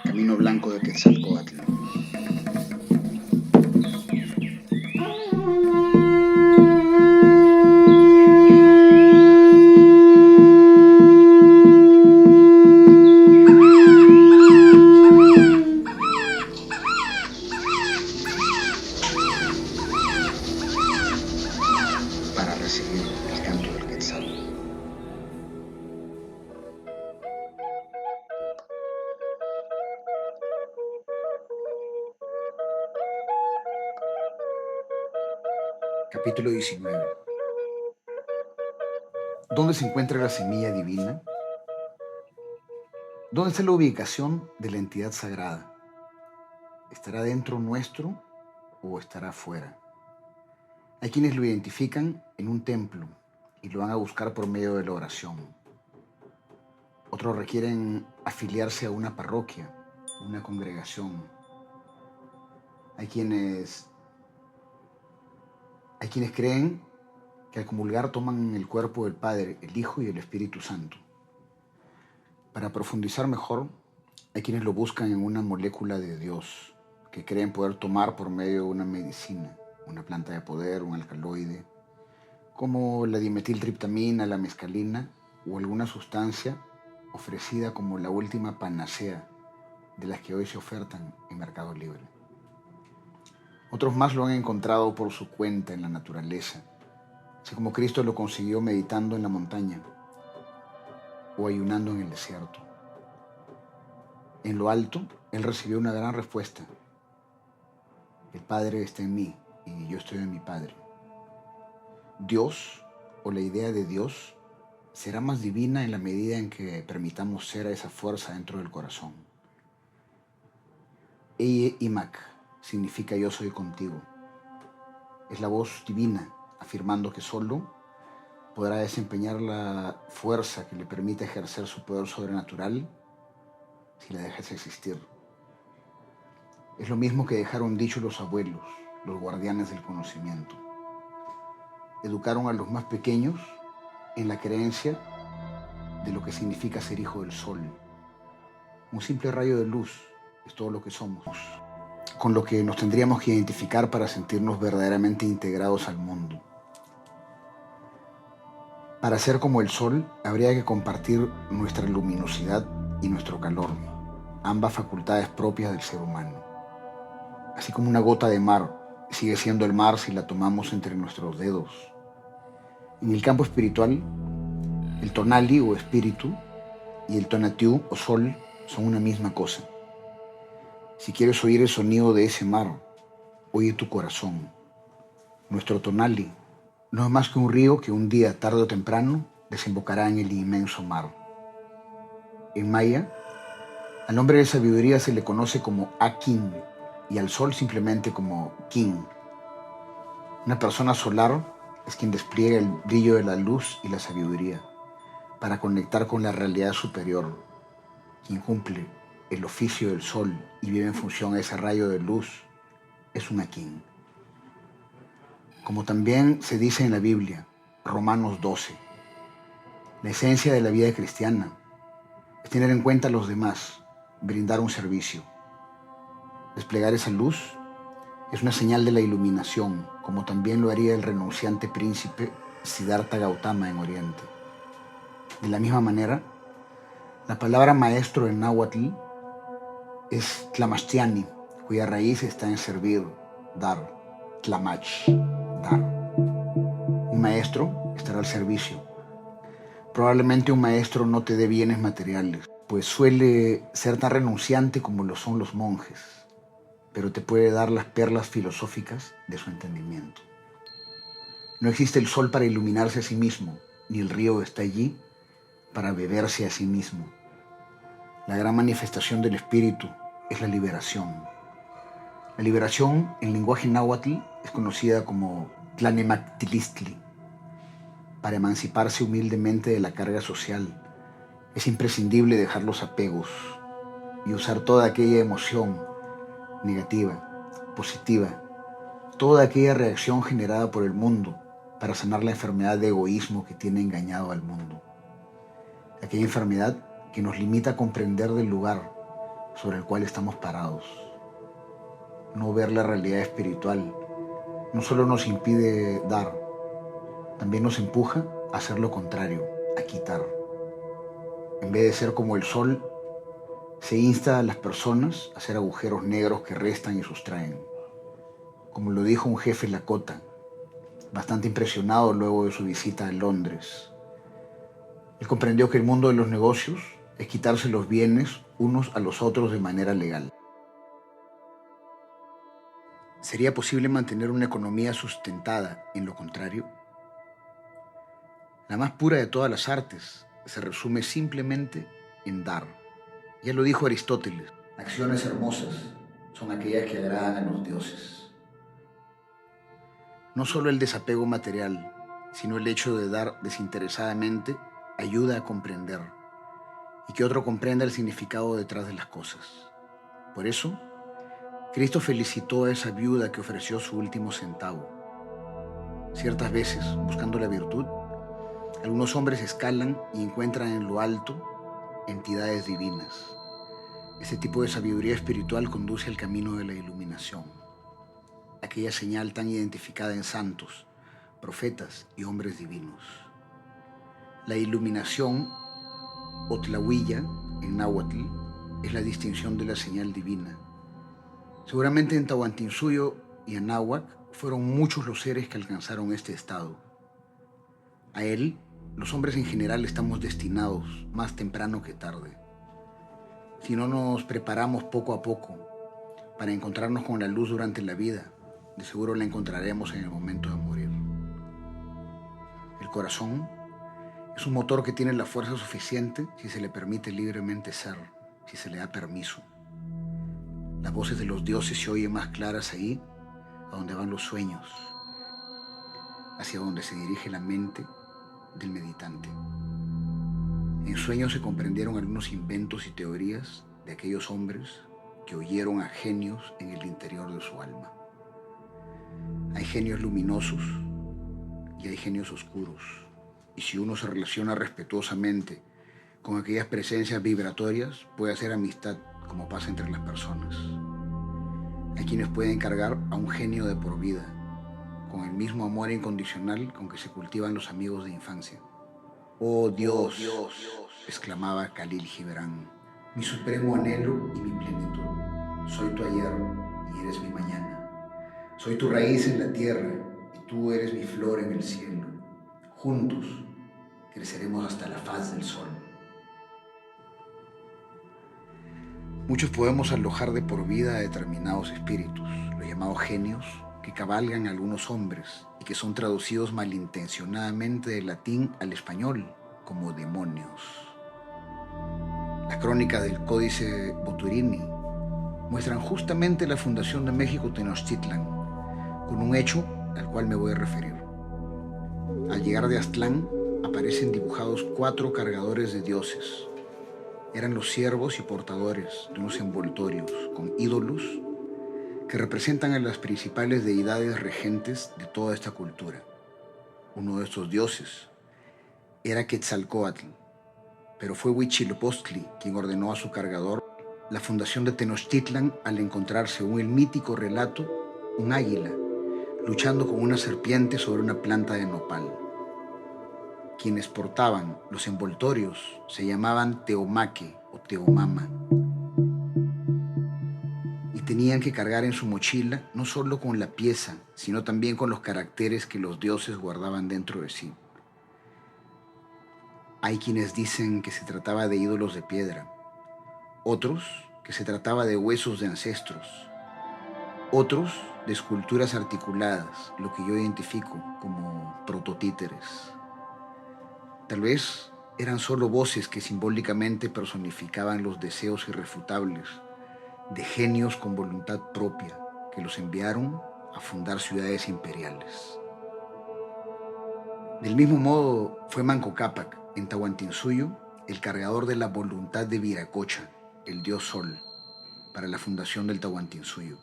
Camino Blanco de Quetzalcóatl. Para recibir el canto del Quetzal. Capítulo 19. ¿Dónde se encuentra la semilla divina? ¿Dónde está la ubicación de la entidad sagrada? ¿Estará dentro nuestro o estará afuera? Hay quienes lo identifican en un templo y lo van a buscar por medio de la oración. Otros requieren afiliarse a una parroquia, una congregación. Hay quienes creen que al comulgar toman el cuerpo del Padre, el Hijo y el Espíritu Santo. Para profundizar mejor, hay quienes lo buscan en una molécula de Dios, que creen poder tomar por medio de una medicina, una planta de poder, un alcaloide, como la dimetiltriptamina, la mescalina o alguna sustancia ofrecida como la última panacea de las que hoy se ofertan en Mercado Libre. Otros más lo han encontrado por su cuenta en la naturaleza, así como Cristo lo consiguió meditando en la montaña o ayunando en el desierto. En lo alto, Él recibió una gran respuesta. El Padre está en mí y yo estoy en mi Padre. Dios, o la idea de Dios, será más divina en la medida en que permitamos ser a esa fuerza dentro del corazón. Eye Imak significa yo soy contigo. Es la voz divina afirmando que solo podrá desempeñar la fuerza que le permite ejercer su poder sobrenatural si la dejas existir. Es lo mismo que dejaron dicho los abuelos, los guardianes del conocimiento. Educaron a los más pequeños en la creencia de lo que significa ser hijo del sol. Un simple rayo de luz es todo lo que somos, con lo que nos tendríamos que identificar para sentirnos verdaderamente integrados al mundo. Para ser como el sol, habría que compartir nuestra luminosidad y nuestro calor, ambas facultades propias del ser humano. Así como una gota de mar sigue siendo el mar si la tomamos entre nuestros dedos. En el campo espiritual, el tonali o espíritu y el tonatiuh o sol son una misma cosa. Si quieres oír el sonido de ese mar, oye tu corazón. Nuestro tonali no es más que un río que un día, tarde o temprano, desembocará en el inmenso mar. En maya, al hombre de sabiduría se le conoce como Akin y al sol simplemente como Kin. Una persona solar es quien despliega el brillo de la luz y la sabiduría para conectar con la realidad superior. Quien cumple el oficio del sol y vive en función a ese rayo de luz es un Akin. Como también se dice en la Biblia, Romanos 12, la esencia de la vida cristiana es tener en cuenta a los demás, brindar un servicio. Desplegar esa luz es una señal de la iluminación, como también lo haría el renunciante príncipe Siddhartha Gautama en Oriente. De la misma manera, la palabra maestro en náhuatl es Tlamachtiani, cuya raíz está en servir, dar, Tlamach, dar. Un maestro estará al servicio. Probablemente un maestro no te dé bienes materiales, pues suele ser tan renunciante como lo son los monjes, pero te puede dar las perlas filosóficas de su entendimiento. No existe el sol para iluminarse a sí mismo, ni el río está allí para beberse a sí mismo. La gran manifestación del espíritu es la liberación. La liberación en lenguaje náhuatl es conocida como Tlanemactilistli. Para emanciparse humildemente de la carga social, es imprescindible dejar los apegos y usar toda aquella emoción negativa, positiva, toda aquella reacción generada por el mundo para sanar la enfermedad de egoísmo que tiene engañado al mundo. Aquella enfermedad que nos limita a comprender del lugar sobre el cual estamos parados. No ver la realidad espiritual no solo nos impide dar, también nos empuja a hacer lo contrario, a quitar. En vez de ser como el sol, se insta a las personas a hacer agujeros negros que restan y sustraen. Como lo dijo un jefe Lakota, bastante impresionado luego de su visita a Londres. Él comprendió que el mundo de los negocios es quitarse los bienes unos a los otros de manera legal. ¿Sería posible mantener una economía sustentada en lo contrario? La más pura de todas las artes se resume simplemente en dar. Ya lo dijo Aristóteles, acciones hermosas son aquellas que agradan a los dioses. No solo el desapego material, sino el hecho de dar desinteresadamente ayuda a comprender y que otro comprenda el significado detrás de las cosas. Por eso, Cristo felicitó a esa viuda que ofreció su último centavo. Ciertas veces, buscando la virtud, algunos hombres escalan y encuentran en lo alto entidades divinas. Este tipo de sabiduría espiritual conduce al camino de la iluminación, aquella señal tan identificada en santos, profetas y hombres divinos. La iluminación, o tlahuilla en náhuatl, es la distinción de la señal divina. Seguramente en Tahuantinsuyo y Anáhuac fueron muchos los seres que alcanzaron este estado. A él, los hombres en general estamos destinados más temprano que tarde. Si no nos preparamos poco a poco para encontrarnos con la luz durante la vida, de seguro la encontraremos en el momento de morir. El corazón es un motor que tiene la fuerza suficiente si se le permite libremente ser, si se le da permiso. Las voces de los dioses se oyen más claras ahí, a donde van los sueños, hacia donde se dirige la mente del meditante. En sueños se comprendieron algunos inventos y teorías de aquellos hombres que oyeron a genios en el interior de su alma. Hay genios luminosos y hay genios oscuros. Y si uno se relaciona respetuosamente con aquellas presencias vibratorias, puede hacer amistad como pasa entre las personas. Hay quienes pueden cargar a un genio de por vida, con el mismo amor incondicional con que se cultivan los amigos de infancia. «Oh Dios», exclamaba Khalil Gibran, «mi supremo anhelo y mi plenitud. Soy tu ayer y eres mi mañana. Soy tu raíz en la tierra y tú eres mi flor en el cielo. Juntos creceremos hasta la faz del sol». Muchos podemos alojar de por vida a determinados espíritus, los llamados genios, que cabalgan a algunos hombres y que son traducidos malintencionadamente del latín al español como demonios. Las crónicas del Códice Boturini muestran justamente la fundación de México Tenochtitlan, con un hecho al cual me voy a referir. Al llegar de Aztlán, aparecen dibujados 4 cargadores de dioses. Eran los siervos y portadores de unos envoltorios con ídolos que representan a las principales deidades regentes de toda esta cultura. Uno de estos dioses era Quetzalcóatl, pero fue Huitzilopochtli quien ordenó a su cargador la fundación de Tenochtitlan al encontrarse, según el mítico relato, un águila luchando con una serpiente sobre una planta de nopal. Quienes portaban los envoltorios se llamaban Teomaque o Teomama y tenían que cargar en su mochila no solo con la pieza, sino también con los caracteres que los dioses guardaban dentro de sí. Hay quienes dicen que se trataba de ídolos de piedra, otros que se trataba de huesos de ancestros, otros de esculturas articuladas, lo que yo identifico como prototíteres. Tal vez eran solo voces que simbólicamente personificaban los deseos irrefutables de genios con voluntad propia que los enviaron a fundar ciudades imperiales. Del mismo modo fue Manco Cápac, en Tahuantinsuyo, el cargador de la voluntad de Viracocha, el dios Sol, para la fundación del Tahuantinsuyo.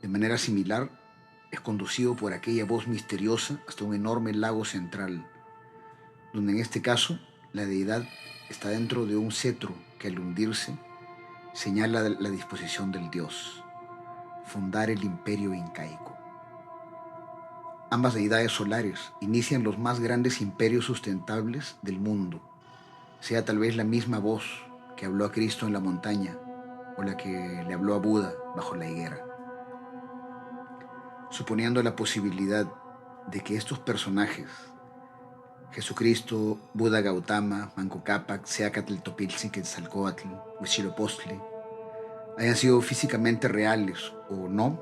De manera similar, es conducido por aquella voz misteriosa hasta un enorme lago central, donde en este caso la deidad está dentro de un cetro que al hundirse señala la disposición del dios, fundar el imperio incaico. Ambas deidades solares inician los más grandes imperios sustentables del mundo, sea tal vez la misma voz que habló a Cristo en la montaña o la que le habló a Buda bajo la higuera. Suponiendo la posibilidad de que estos personajes, Jesucristo, Buda Gautama, Manco Cápac, Seacatl, Topiltzin, Quetzalcóatl, Huitzilopochtli, hayan sido físicamente reales o no,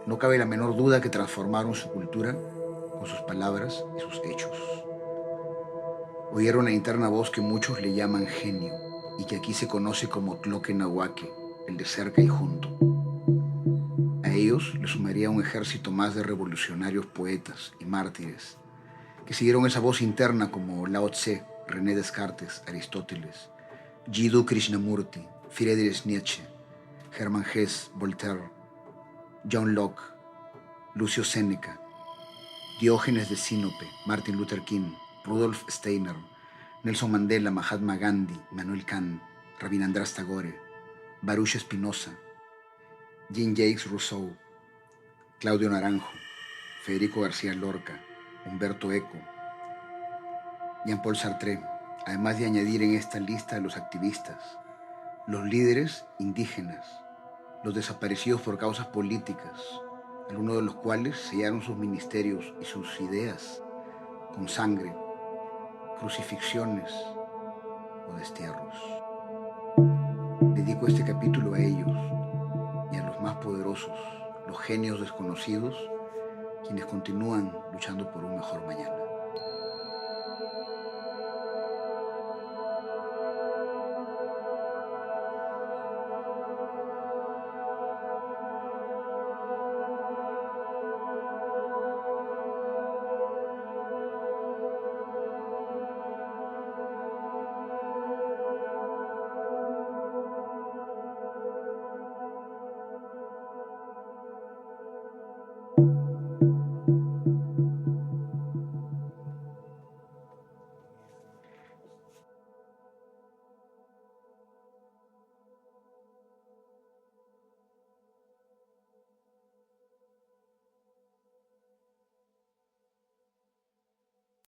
no cabe la menor duda que transformaron su cultura con sus palabras y sus hechos. Oyeron la interna voz que muchos le llaman genio y que aquí se conoce como Tloquenahuaque, el de cerca y junto. A ellos le sumaría un ejército más de revolucionarios poetas y mártires que siguieron esa voz interna como Lao Tse, René Descartes, Aristóteles, Jiddu Krishnamurti, Friedrich Nietzsche, Hermann Hesse, Voltaire, John Locke, Lucio Séneca, Diógenes de Sinope, Martin Luther King, Rudolf Steiner, Nelson Mandela, Mahatma Gandhi, Immanuel Kant, Rabindranath Tagore, Baruch Spinoza, Jean-Jacques Rousseau, Claudio Naranjo, Federico García Lorca, Humberto Eco, Jean-Paul Sartre, además de añadir en esta lista a los activistas, los líderes indígenas, los desaparecidos por causas políticas, algunos de los cuales sellaron sus ministerios y sus ideas con sangre, crucifixiones o destierros. Dedico este capítulo a ellos y a los más poderosos, los genios desconocidos, quienes continúan luchando por un mejor mañana.